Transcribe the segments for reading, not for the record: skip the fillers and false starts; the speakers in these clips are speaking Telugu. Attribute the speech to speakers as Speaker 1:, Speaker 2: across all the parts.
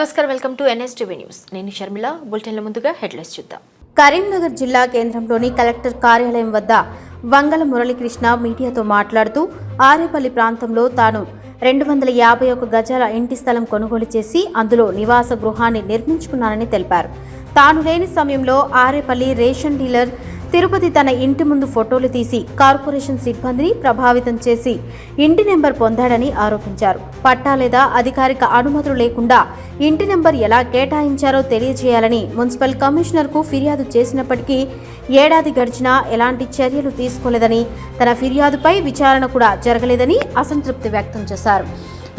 Speaker 1: నమస్కారం, వెల్కమ్ టు ఎన్ఎస్టీవీ న్యూస్. నేను షర్మిల. బులెటిన్ల ముందుగా హెడ్లైన్స్ చూద్దాం.
Speaker 2: కరీంనగర్ జిల్లా కేంద్రంలోని కలెక్టర్ కార్యాలయం వద్ద వంగల మురళీకృష్ణ మీడియాతో మాట్లాడుతూ ఆరేపల్లి ప్రాంతంలో తాను 251 గజాల ఇంటి స్థలం కొనుగోలు చేసి అందులో నివాస గృహాన్ని నిర్మించుకున్నానని తెలిపారు. తాను లేని సమయంలో ఆరేపల్లి రేషన్ డీలర్ తిరుపతి తన ఇంటి ముందు ఫోటోలు తీసి కార్పొరేషన్ సిబ్బందిని ప్రభావితం చేసి ఇంటి నెంబర్ పొందాడని ఆరోపించారు. పట్టా లేదా అధికారిక అనుమతులు లేకుండా ఇంటి నెంబర్ ఎలా కేటాయించారో తెలియజేయాలని మున్సిపల్ కమిషనర్కు ఫిర్యాదు చేసినప్పటికీ ఏడాది గడిచినా ఎలాంటి చర్యలు తీసుకోలేదని, తన ఫిర్యాదుపై విచారణ కూడా జరగలేదని అసంతృప్తి వ్యక్తం చేశారు.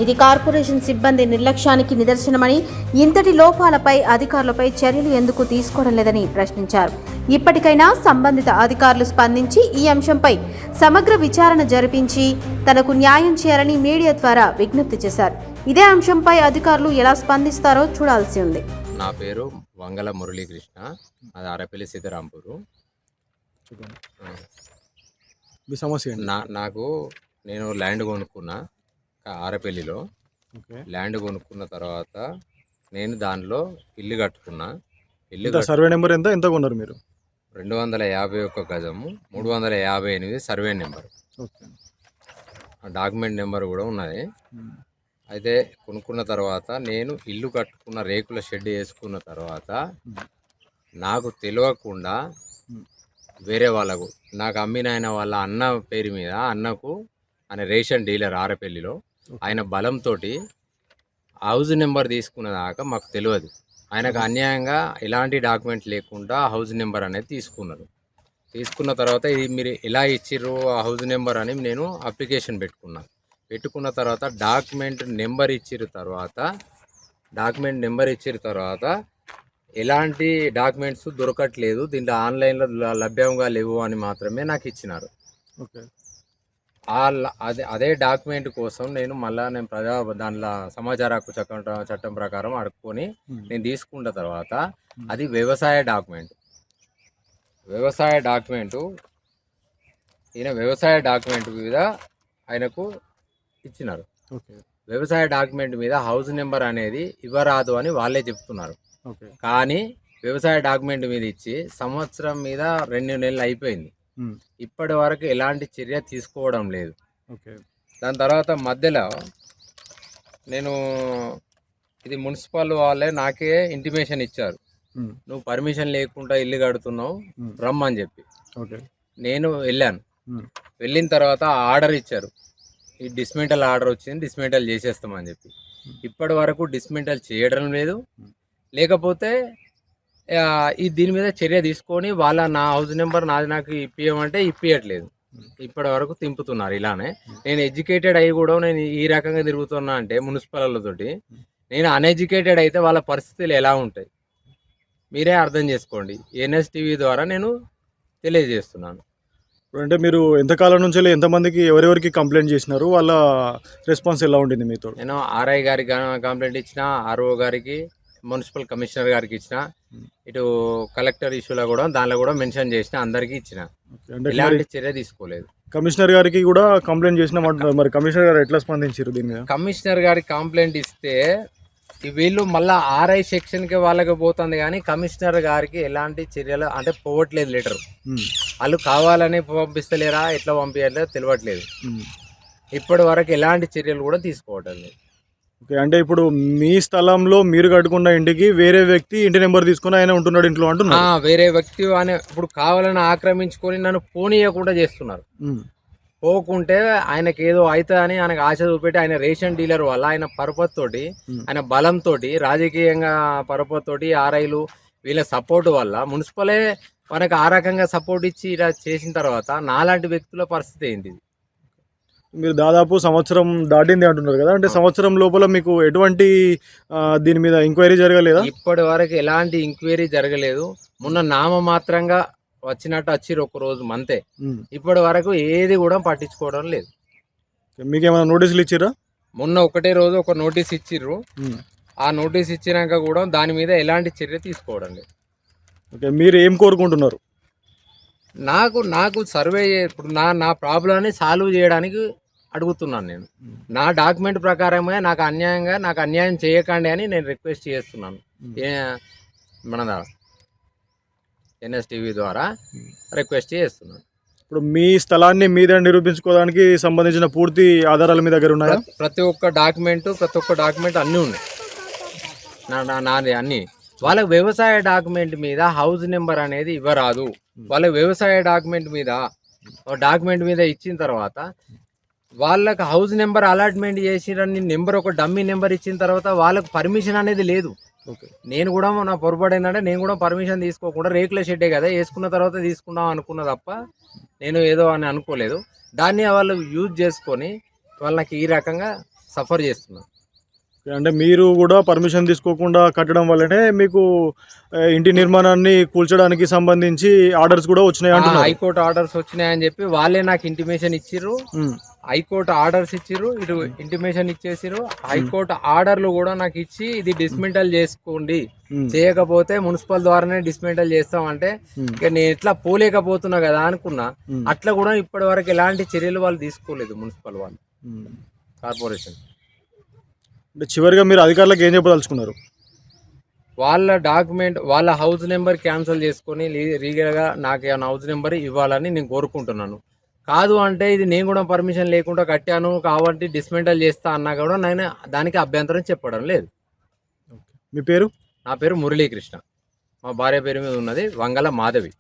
Speaker 2: ఇది కార్పొరేషన్ సిబ్బంది నిర్లక్ష్యానికి నిదర్శనమని, ఇంతటి లోపాలపై అధికారులపై చర్యలు ఎందుకు తీసుకోవడం లేదని ప్రశ్నించారు. ఇప్పటికైనా సంబంధిత అధికారులు స్పందించి ఈ అంశంపై సమగ్ర విచారణ జరిపించి తనకు న్యాయం చేయాలని మీడియా ద్వారా విజ్ఞప్తి చేశారు. ఇదే అంశంపై అధికారులు ఎలా స్పందిస్తారో చూడాల్సి ఉంది.
Speaker 3: నా పేరు వంగల మురళీకృష్ణ, అది ఆరేపల్లి సీతారాంపూరు.
Speaker 4: సమస్య
Speaker 3: నాకు నేను ల్యాండ్ కొనుక్కున్నా ఆరేపల్లిలో. ల్యాండ్ కొనుక్కున్న తర్వాత నేను దానిలో ఇల్లు కట్టుకున్నా.
Speaker 4: సర్వే నెంబర్ ఎంత కొన్నారు మీరు?
Speaker 3: 251 గజము, 358 సర్వే నెంబర్, డాక్యుమెంట్ నెంబర్ కూడా ఉన్నది. అయితే కొనుక్కున్న తర్వాత నేను ఇల్లు కట్టుకున్న రేకుల షెడ్ వేసుకున్న తర్వాత నాకు తెలియకుండా వేరే వాళ్ళకు, నాకు అమ్మినాయన వాళ్ళ అన్న పేరు మీద, అన్నకు ఆయన రేషన్ డీలర్ ఆరేపల్లిలో, ఆయన బలంతో హౌస్ నెంబర్ తీసుకున్న దాకా మాకు తెలియదు. ఆయనకు అన్యాయంగా ఎలాంటి డాక్యుమెంట్ లేకుండా హౌస్ నెంబర్ అనేది తీసుకున్నారు. తీసుకున్న తర్వాత ఇది మీరు ఎలా ఇచ్చిర్రు ఆ హౌస్ నెంబర్ అని నేను అప్లికేషన్ పెట్టుకున్న తర్వాత డాక్యుమెంట్ నెంబర్ ఇచ్చిన తర్వాత ఎలాంటి డాక్యుమెంట్స్ దొరకట్లేదు, దీంట్లో ఆన్లైన్లో లభ్యంగా లేవు అని మాత్రమే నాకు ఇచ్చినారు. అదే డాక్యుమెంట్ కోసం నేను దానిలో సమాచార హక్కు చట్టం ప్రకారం అడుక్కొని నేను తీసుకున్న తర్వాత అది వ్యవసాయ డాక్యుమెంట్. ఈయన వ్యవసాయ డాక్యుమెంట్ మీద ఆయనకు ఇచ్చినారు. వ్యవసాయ డాక్యుమెంట్ మీద హౌస్ నెంబర్ అనేది ఇవ్వరాదు అని వాళ్ళే చెప్తున్నారు. కానీ వ్యవసాయ డాక్యుమెంట్ మీద ఇచ్చి సంవత్సరం మీద 2 నెలలు అయిపోయింది. ఇప్పటి వరకు ఎలాంటి చర్య తీసుకోవడం లేదు. దాని తర్వాత మధ్యలో నేను ఇది మున్సిపల్ వాళ్ళే నాకే ఇంటిమేషన్ ఇచ్చారు, నువ్వు పర్మిషన్ లేకుండా ఇల్లు కడుతున్నావు రమ్మని చెప్పి. నేను వెళ్ళాను. వెళ్ళిన తర్వాత ఆర్డర్ ఇచ్చారు, ఈ డిస్మెంటల్ ఆర్డర్ వచ్చింది, డిస్మెంటల్ చేసేస్తామని చెప్పి. ఇప్పటి వరకు డిస్మెంటల్ చేయడం లేదు. లేకపోతే దీని మీద చర్య తీసుకొని నా హౌస్ నెంబర్ నాకు ఇప్పియమంటే ఇప్పియట్లేదు. ఇప్పటి వరకు తింపుతున్నారు ఇలానే. నేను ఎడ్యుకేటెడ్ అయ్యి కూడా నేను ఈ రకంగా తిరుగుతున్నా అంటే మున్సిపల్తోటి, నేను అన్ఎడ్యుకేటెడ్ అయితే వాళ్ళ పరిస్థితులు ఎలా ఉంటాయి మీరే అర్థం చేసుకోండి. ఎన్ఎస్టీవీ ద్వారా నేను తెలియజేస్తున్నాను.
Speaker 4: అంటే మీరు ఎంతకాలం నుంచి ఎంతమందికి ఎవరెవరికి కంప్లైంట్ చేసినారు, వాళ్ళ రెస్పాన్స్ ఎలా ఉండింది మీతో?
Speaker 3: నేను ఆర్ఐ గారికి కంప్లైంట్ ఇచ్చిన, ఆర్ఓ గారికి, మున్సిపల్ కమిషనర్ గారికి ఇచ్చిన, ఇటు కలెక్టర్ ఇష్యూలో కూడా దానిలో కూడా మెన్షన్ చేసిన, అందరికీ ఇచ్చిన. ఇలాంటి చర్య తీసుకోలేదు.
Speaker 4: కమిషనర్ గారికి కూడా కంప్లైంట్ చేసిన, మరి కమిషనర్ గారు ఎట్లా స్పందించారు దీని మీద?
Speaker 3: కమిషనర్ గారికి కంప్లైంట్ ఇస్తే వీళ్ళు మళ్ళీ ఆర్ఐ సెక్షన్కి వాళ్ళకి పోతుంది, కానీ కమిషనర్ గారికి ఎలాంటి చర్యలు అంటే పోవట్లేదు. లెటర్ వాళ్ళు కావాలని పంపిస్తలేరా, ఎట్లా పంపించట్లేదు తెలియట్లేదు. ఇప్పటి వరకు ఎలాంటి చర్యలు కూడా తీసుకోవటం లేదు.
Speaker 4: అంటే ఇప్పుడు మీ స్థలంలో మీరు కట్టుకున్న ఇంటికి వేరే వ్యక్తి ఇంటి నెంబర్ తీసుకుని ఆయన ఉంటున్నాడు ఇంట్లో అంటున్నారు.
Speaker 3: వేరే వ్యక్తి అని ఇప్పుడు కావాలని ఆక్రమించుకొని నన్ను పోనీయకుండా చేస్తున్నారు. పోకుంటే ఆయనకి ఏదో అవుతుందని ఆయనకు ఆశ చూపెట్టి, ఆయన రేషన్ డీలర్ వల్ల, ఆయన పరపతి తోటి, ఆయన బలంతో, రాజకీయంగా పరపతి తోటి, ఆర్ఐలు వీళ్ళ సపోర్ట్ వల్ల మున్సిపలే మనకు ఆ రకంగా సపోర్ట్ ఇచ్చి ఇలా చేసిన తర్వాత నాలాంటి వ్యక్తుల పరిస్థితి ఏంటిది?
Speaker 4: మీరు దాదాపు సంవత్సరం దాటింది అంటున్నారు కదా, అంటే సంవత్సరం లోపల మీకు ఎటువంటి దీని మీద ఎంక్వైరీ జరగలేదా?
Speaker 3: ఇప్పటి వరకు ఎలాంటి ఎంక్వైరీ జరగలేదు. మొన్న నామమాత్రంగా వచ్చినట్టు వచ్చిర్రు ఒక రోజు అంతే. ఇప్పటి వరకు ఏది కూడా పట్టించుకోవడం లేదు.
Speaker 4: మీకు ఏమైనా నోటీసులు ఇచ్చిర్రా?
Speaker 3: మొన్న ఒకటే రోజు ఒక నోటీస్ ఇచ్చిర్రు. ఆ నోటీస్ ఇచ్చినాక కూడా దాని మీద ఎలాంటి చర్య తీసుకోవడం లేదు.
Speaker 4: మీరు ఏం కోరుకుంటున్నారు?
Speaker 3: నాకు సర్వే ఇప్పుడు నా ప్రాబ్లంని సాల్వ్ చేయడానికి అడుగుతున్నాను. నేను నా డాక్యుమెంట్ ప్రకారమే నాకు అన్యాయం చేయకండి అని నేను రిక్వెస్ట్ చేస్తున్నాను. మన NSTV ద్వారా రిక్వెస్ట్ చేస్తున్నాను.
Speaker 4: ఇప్పుడు మీ స్థలాన్ని మీద నిరూపించుకోవడానికి సంబంధించిన పూర్తి ఆధారాలు మీ దగ్గర ఉన్నాయా?
Speaker 3: ప్రతి ఒక్క డాక్యుమెంట్ అన్నీ ఉన్నాయి నాది అన్నీ. వాళ్ళకి వ్యవసాయ డాక్యుమెంట్ మీద హౌస్ నెంబర్ అనేది ఇవ్వరాదు. వాళ్ళకి వ్యవసాయ డాక్యుమెంట్ మీద ఇచ్చిన తర్వాత వాళ్ళకి హౌస్ నెంబర్ అలాట్మెంట్ చేసిరని నెంబర్ ఒక డమ్మీ నెంబర్ ఇచ్చిన తర్వాత వాళ్ళకి పర్మిషన్ అనేది లేదు. నేను కూడా నా పొరపాటు ఏంటంటే నేను కూడా పర్మిషన్ తీసుకోకుండా రేకుల షెడ్డే కదా వేసుకున్న తర్వాత తీసుకుందాం అనుకున్నా తప్ప నేను ఏదో అని అనుకోలేదు. దాన్ని వాళ్ళు యూజ్ చేసుకొని వాళ్ళకి ఈ రకంగా సఫర్ చేస్తున్నారు.
Speaker 4: అంటే మీరు కూడా పర్మిషన్ తీసుకోకుండా కట్టడం వల్లనే మీకు ఇంటి నిర్మాణాన్ని కూల్చడానికి సంబంధించి ఆర్డర్స్ కూడా వచ్చినాయి అంటున్నారు.
Speaker 3: హైకోర్టు ఆర్డర్స్ వచ్చినాయని చెప్పి వాళ్ళే నాకు ఇంటిమేషన్ ఇచ్చిర్రు. హైకోర్టు ఆర్డర్స్ ఇచ్చిర్రు, ఇటు ఇంటిమేషన్ ఇచ్చేసిర్రు. హైకోర్టు ఆర్డర్లు కూడా నాకు ఇచ్చి ఇది డిస్మెంటల్ చేసుకోండి, చేయకపోతే మున్సిపల్ ద్వారానే డిస్మెంటల్ చేస్తామంటే ఇక నేను ఎట్లా పోలేకపోతున్నా కదా అనుకున్నా. అట్లా కూడా ఇప్పటి వరకు ఎలాంటి చర్యలు వాళ్ళు తీసుకోలేదు మున్సిపల్ వాళ్ళు, కార్పొరేషన్.
Speaker 4: అంటే చివరిగా మీరు అధికారులకు ఏం చెప్పదలుచుకున్నారు?
Speaker 3: వాళ్ళ హౌస్ నెంబర్ క్యాన్సిల్ చేసుకొని లీగల్గా నాకు ఏమైనా హౌస్ నెంబర్ ఇవ్వాలని నేను కోరుకుంటున్నాను. కాదు అంటే ఇది నేను కూడా పర్మిషన్ లేకుండా కట్టాను కాబట్టి డిస్మెంటల్ చేస్తా అన్నా కూడా నేను దానికి అభ్యంతరం చెప్పడం లేదు.
Speaker 4: మీ పేరు?
Speaker 3: నా పేరు మురళీకృష్ణ. మా భార్య పేరు మీద ఉన్నది వంగల మాధవి.